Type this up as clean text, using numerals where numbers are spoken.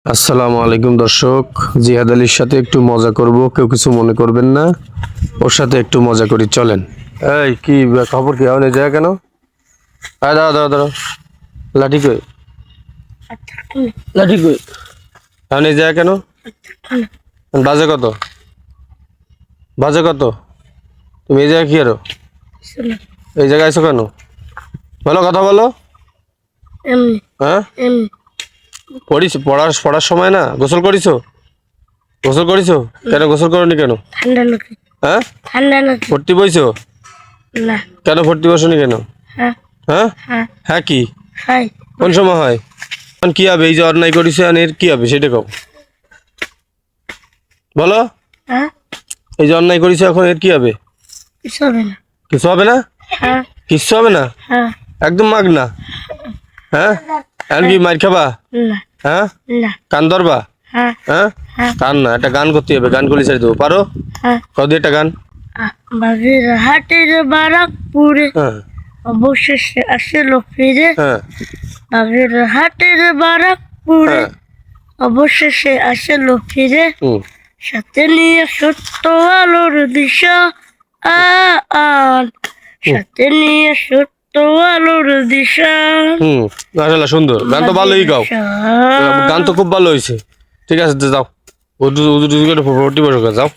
আসসালামু আলাইকুম দর্শক, জিহাদ আলীর সাথে একটু মজা করব, কেউ কিছু মনে করবেন না। ওর সাথে একটু মজা করি, চলেন। এই কি খবর, কি হলে যায় কেন? দাঁড়া দাঁড়া দাঁড়া, লাঠি কই? লাঠি কই? এখন যায় কেন? বাজে কত? বাজে কত? তুমি এই জায়গায় কি আরো? এই জায়গায় আইছো কেন? বলো, কথা বলো। হ্যাঁ, পড়িস, পড়ার সময় না? গোসল করিছো? গোসল করিছো? কেন গোসল করনি কেন? ঠান্ডা লাগে। হ্যাঁ, ঠান্ডা লাগে ভর্তি বইছো? না। কেন ভর্তি বসনি কেন? হ্যাঁ হ্যাঁ হ্যাঁ হ্যাঁ, কি হাই কোন সময় হয়? এখন কি হবে? এই যে অন্যায় করিছে, এর কি হবে সেটা কও। বলো, হ্যাঁ এই যে অন্যায় করিছে, এখন এর কি হবে? কিছু হবে না। কিছু হবে না? হ্যাঁ কিচ্ছু হবে না, হ্যাঁ একদম মাগ না। হ্যাঁ, এখন কি মার খাবা? না হ্যাঁ, না। কান ধরবা? হ্যাঁ হ্যাঁ, হ্যাঁ কান না, একটা গান করতে হবে, গান করলে ছেড়ে দেবো, পারো? হ্যাঁ। কত একটা গান। বাগের হাটের বারাকপুরে হ্যাঁ অবশেষে আসলো ফিরে। হ্যাঁ বাগের হাটের বারাকপুরে হ্যাঁ, অবশেষে আসলো ফিরে। সাথে নিয়ে সত্য আলোর দিশা আন, সাথে নিয়ে সত্য আলোর দিশা। মাশাআল্লাহ, সুন্দর গান তো ভালোই গাও, গান তো খুব ভালো হয়েছে। ঠিক আছে, যাও, ভর্তি বসো, যাও।